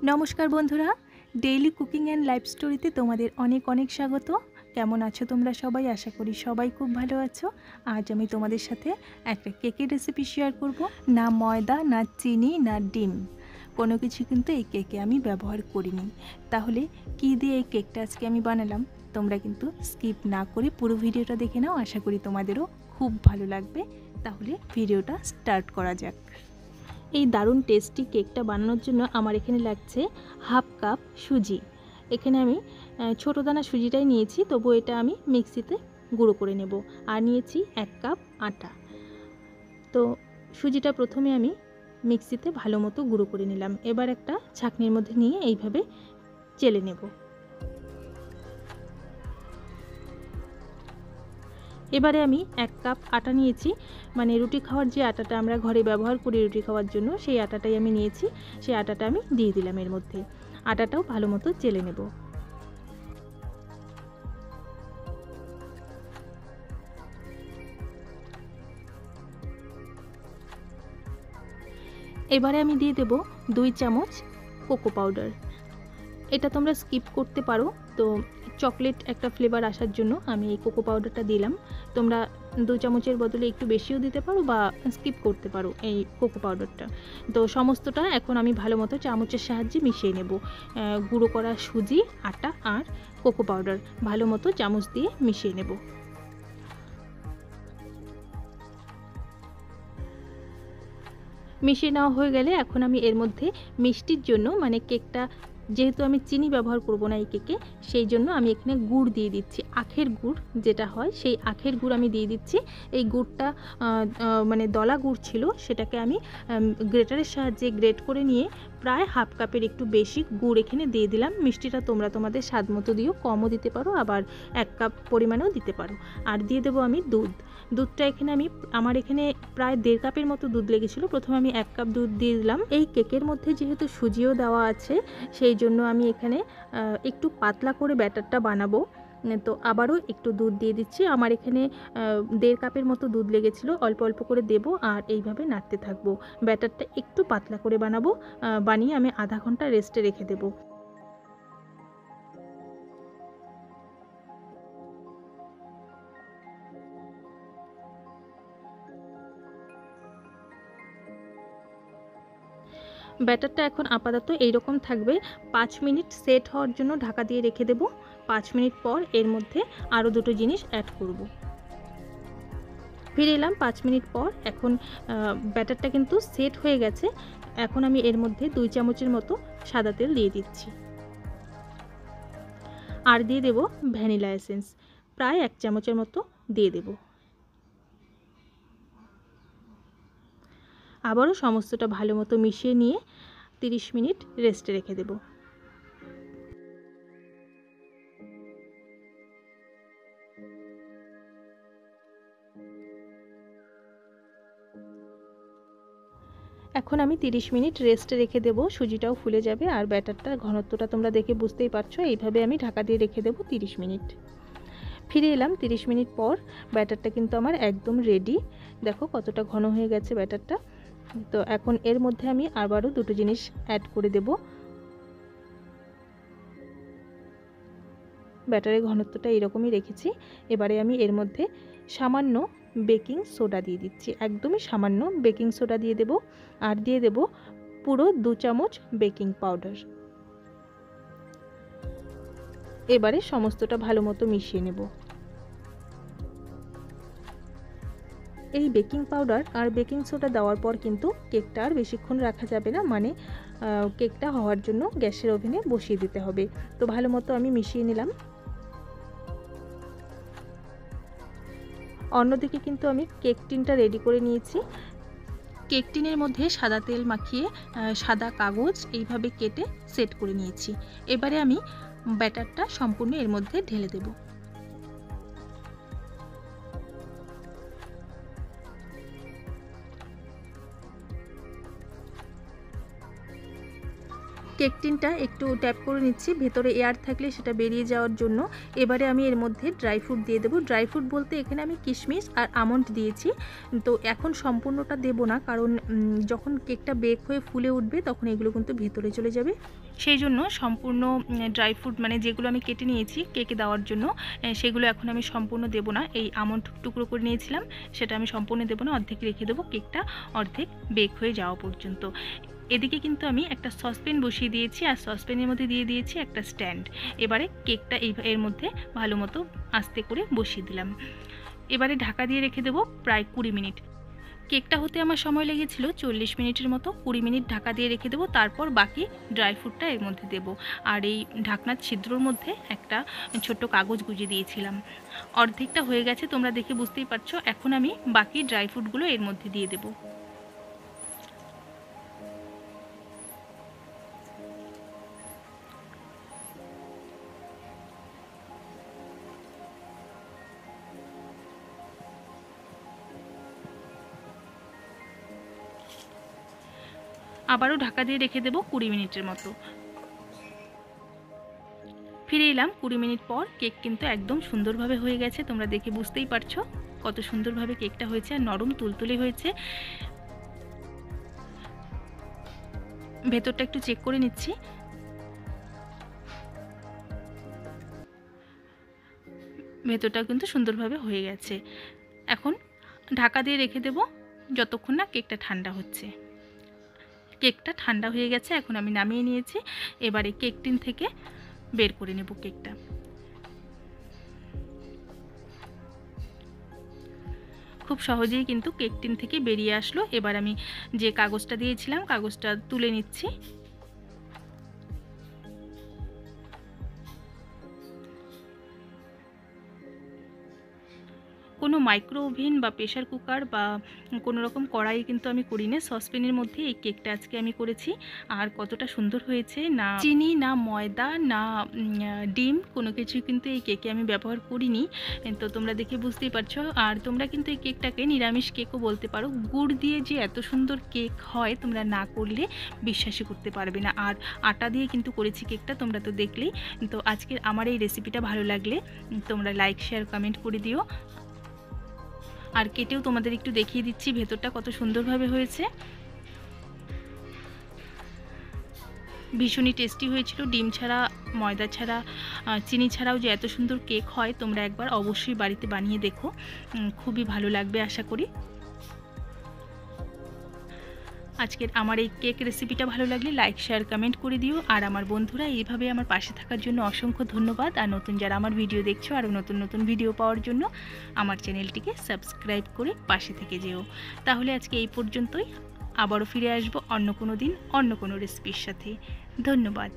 নমস্কার বন্ধুরা, daily cooking and life স্টোরিতে তোমাদের অনেক অনেক স্বাগত। কেমন আছো তোমরা সবাই? আশা করি সবাই খুব ভালো আছো। আজ আমি তোমাদের সাথে একটা কেকের রেসিপি শেয়ার করব। না ময়দা, না চিনি, না ডিম, কোনো কিছু কিন্তু এই কেকে আমি ব্যবহার করিনি। তাহলে কি দিয়ে এই কেকটা আজকে আমি বানালাম, তোমরা কিন্তু স্কিপ না করে পুরো ভিডিওটা দেখে নাও। আশা করি তোমাদেরও খুব ভালো লাগবে। তাহলে ভিডিওটা স্টার্ট করা যাক। এই দারুণ টেস্টি কেকটা বানানোর জন্য আমার এখানে লাগছে হাফ কাপ সুজি। এখানে আমি ছোটো দানা সুজিটাই নিয়েছি, তবু এটা আমি মিক্সিতে গুঁড়ো করে নেব। আর নিয়েছি 1 কাপ আটা। তো সুজিটা প্রথমে আমি মিক্সিতে ভালো মতো গুঁড়ো করে নিলাম। এবার একটা ছাঁকনির মধ্যে নিয়ে এইভাবে চেলে নেব। এবারে আমি 1 কাপ আটা নিয়েছি, মানে রুটি খাওয়ার যে আটাটা আমরা ঘরে ব্যবহার করি রুটি খাওয়ার জন্য, সেই আটাটাই আমি নিয়েছি। সেই আটাটা আমি দিয়ে দিলাম এর মধ্যে। আটাটাও ভালো মতো চেলে নেব। এবারে আমি দিয়ে দেব 2 চামচ কোকো পাউডার। এটা তোমরা স্কিপ করতে পারো, তো চকলেট একটা ফ্লেভার আসার জন্য আমি এই কোকো পাউডারটা দিলাম। তোমরা 2 চামচের বদলে একটু বেশিও দিতে পারো বা স্কিপ করতে পারো এই কোকো পাউডারটা। তো সমস্তটা এখন আমি ভালো মতো চামচের সাহায্যে মিশিয়ে নেব। গুঁড়ো করা সুজি, আটা আর কোকো পাউডার ভালো মতো চামচ দিয়ে মিশিয়ে নেব। মিশিয়ে নেওয়া হয়ে গেলে এখন আমি এর মধ্যে মিষ্টির জন্য, মানে কেকটা যেহেতু আমি চিনি ব্যবহার করব না এই কেকে, সেই জন্য আমি এখানে গুড় দিয়ে দিচ্ছি। আখের গুড় যেটা হয়, সেই আখের গুড় আমি দিয়ে দিচ্ছি। এই গুড়টা মানে দলা গুড় ছিল, সেটাকে আমি গ্রেটারের সাহায্যে গ্রেট করে নিয়ে প্রায় হাফ কাপের একটু বেশি গুড় এখানে দিয়ে দিলাম। মিষ্টিটা তোমরা তোমাদের স্বাদ মতো দিও, কমও দিতে পারো, আবার 1 কাপ পরিমাণেও দিতে পারো। আর দিয়ে দেবো আমি দুধটা এখানে আমার এখানে প্রায় 1.5 কাপের মতো দুধ লেগেছিলো। প্রথমে আমি 1 কাপ দুধ দিয়ে দিলাম। এই কেকের মধ্যে যেহেতু সুজিও দেওয়া আছে, সেই জন্য আমি এখানে একটু পাতলা করে ব্যাটারটা বানাবো। তো আবারও একটু দুধ দিয়ে দিচ্ছি। আমার এখানে 1.5 কাপের মতো দুধ লেগেছিলো। অল্প অল্প করে দেব আর এইভাবে নাড়তে থাকবো। ব্যাটারটা একটু পাতলা করে বানাবো। বানিয়ে আমি আধা ঘন্টা রেস্টে রেখে দেবো। ব্যাটারটা এখন আপাতত এইরকম থাকবে। 5 মিনিট সেট হওয়ার জন্য ঢাকা দিয়ে রেখে দেব। 5 মিনিট পর এর মধ্যে আরও দুটো জিনিস অ্যাড করব। ফিরে এলাম 5 মিনিট পর। এখন ব্যাটারটা কিন্তু সেট হয়ে গেছে। এখন আমি এর মধ্যে 2 চামচের মতো সাদা তেল দিয়ে দিচ্ছি। আর দিয়ে দেব ভ্যানিলা এসেন্স, প্রায় 1 চামচের মতো দিয়ে দেব। আবারও সমস্তটা ভালো মতো মিশিয়ে নিয়ে 30 মিনিট রেস্টে রেখে দেব। এখন আমি 30 মিনিট রেস্টে রেখে দেব। সুজিটাও ফুলে যাবে আর ব্যাটারটার ঘনত্বটা তোমরা দেখে বুঝতেই পারছো। এইভাবে আমি ঢাকা দিয়ে রেখে দেব 30 মিনিট। ফিরে এলাম 30 মিনিট পর। ব্যাটারটা কিন্তু আমার একদম রেডি। দেখো কতটা ঘন হয়ে গেছে ব্যাটারটা। তো এখন এর মধ্যে আমি আবারও দুটো জিনিস অ্যাড করে দেব। ব্যাটারের ঘনত্বটা এরকমই রেখেছি। এবারে আমি এর মধ্যে সামান্য বেকিং সোডা দিয়ে দিচ্ছি, একদমই সামান্য বেকিং সোডা দিয়ে দেব। আর দিয়ে দেব পুরো 2 চামচ বেকিং পাউডার। এবারে সমস্তটা ভালো মতো মিশিয়ে নেব। এই বেকিং পাউডার আর বেকিং সোডা দেওয়ার পর কিন্তু কেকটা আর বেশিক্ষণ রাখা যাবে না, মানে কেকটা হওয়ার জন্য গ্যাসের ওভেনে বসিয়ে দিতে হবে। তো ভালো মতো আমি মিশিয়ে নিলাম। অন্যদিকে কিন্তু আমি কেক টিনটা রেডি করে নিয়েছি। কেক টিনের মধ্যে সাদা তেল মাখিয়ে সাদা কাগজ এইভাবে কেটে সেট করে নিয়েছি। এবারে আমি ব্যাটারটা সম্পূর্ণ এর মধ্যে ঢেলে দেব। কেক টিনটা একটু ট্যাপ করে নিচ্ছি, ভেতরে এয়ার থাকলে সেটা বেরিয়ে যাওয়ার জন্য। এবারে আমি এর মধ্যে ড্রাই ফ্রুট দিয়ে দেবো। ড্রাই ফ্রুট বলতে এখানে আমি কিশমিশ আর আমন্ড দিয়েছি। তো এখন সম্পূর্ণটা দেব না, কারণ যখন কেকটা বেক হয়ে ফুলে উঠবে তখন এগুলো কিন্তু ভেতরে চলে যাবে। সেই জন্য সম্পূর্ণ ড্রাই ফ্রুট মানে যেগুলো আমি কেটে নিয়েছি কেকে দেওয়ার জন্য, সেগুলো এখন আমি সম্পূর্ণ দেব না। এই আমন্ড টুকরো করে নিয়েছিলাম, সেটা আমি সম্পূর্ণ দেব না, অর্ধেক রেখে দেবো কেকটা অর্ধেক বেক হয়ে যাওয়া পর্যন্ত। এদিকে কিন্তু আমি একটা সসপ্যান বসিয়ে দিয়েছি, আর সসপ্যানের মধ্যে দিয়ে দিয়েছি একটা স্ট্যান্ড। এবারে কেকটা এর মধ্যে ভালো মতো আস্তে করে বসিয়ে দিলাম। এবারে ঢাকা দিয়ে রেখে দেবো প্রায় 20 মিনিট। কেকটা হতে আমার সময় লেগেছিল 40 মিনিটের মতো। 20 মিনিট ঢাকা দিয়ে রেখে দেবো, তারপর বাকি ড্রাই ফ্রুটটা এর মধ্যে দেব। আর এই ঢাকনার ছিদ্রর মধ্যে একটা ছোট্ট কাগজ গুঁজে দিয়েছিলাম। অর্ধেকটা হয়ে গেছে, তোমরা দেখে বুঝতেই পারছো। এখন আমি বাকি ড্রাই ফ্রুটগুলো এর মধ্যে দিয়ে দেবো। আবারও ঢাকা দিয়ে রেখে দেবো 20 মিনিটের মতো। ফিরে এলাম 20 মিনিট পর। কেক কিন্তু একদম সুন্দরভাবে হয়ে গেছে, তোমরা দেখে বুঝতেই পারছো কত সুন্দরভাবে কেকটা হয়েছে, আর নরম তুলতুলে হয়েছে। ভেতরটা একটু চেক করে নিচ্ছি। ভেতরটা কিন্তু সুন্দরভাবে হয়ে গেছে। এখন ঢাকা দিয়ে রেখে দেব যতক্ষণ না কেকটা ঠান্ডা হচ্ছে। কেকটা ঠান্ডা হয়ে গেছে, এখন আমি নামিয়ে নিয়েছি। এবারে কেক টিন থেকে বের করে নেব কেকটা। খুব সহজেই কিন্তু কেক টিন থেকে বেরিয়ে আসলো। এবার আমি যে কাগজটা দিয়েছিলাম কাগজটা তুলে নিচ্ছি। কোনো মাইক্রো ওভেন বা প্রেশার কুকার বা কোনো রকম কড়াই কিন্তু আমি করি না, সসপ্যানের মধ্যে এই কেকটা আজকে আমি করেছি। আর কতটা সুন্দর হয়েছে, না চিনি না ময়দা না ডিম কোনো কিছু কিন্তু এই কেকে আমি ব্যবহার করিনি। তো তোমরা দেখে বুঝতেই পারছো। আর তোমরা কিন্তু এই কেকটাকে নিরামিষ কেকও বলতে পারো। গুড় দিয়ে যে এত সুন্দর কেক হয় তোমরা না করলে বিশ্বাসই করতে পারবে না। আর আটা দিয়ে কিন্তু করেছি কেকটা, তোমরা তো দেখলেই। তো আজকের আমার এই রেসিপিটা ভালো লাগলে তোমরা লাইক শেয়ার কমেন্ট করে দিও। আর কেটেও তোমাদের একটু দেখিয়ে দিচ্ছি ভেতরটা কত সুন্দরভাবে হয়েছে। ভীষণই টেস্টি হয়েছিল। ডিম ছাড়া ময়দা ছাড়া চিনি ছাড়াও যে এত সুন্দর কেক হয় তোমরা একবার অবশ্যই বাড়িতে বানিয়ে দেখো, খুবই ভালো লাগবে আশা করি। আজকের আমার এই কেক রেসিপিটা ভালো লাগলে লাইক শেয়ার কমেন্ট করে দিও। আর আমার বন্ধুরা এইভাবে আমার পাশে থাকার জন্য অসংখ্য ধন্যবাদ। আর নতুন যারা আমার ভিডিও দেখছো, আরও নতুন নতুন ভিডিও পাওয়ার জন্য আমার চ্যানেলটিকে সাবস্ক্রাইব করে পাশে থেকে যেও। তাহলে আজকে এই পর্যন্তই, আবারও ফিরে আসবো অন্য কোনো দিন অন্য কোনো রেসিপির সাথে। ধন্যবাদ।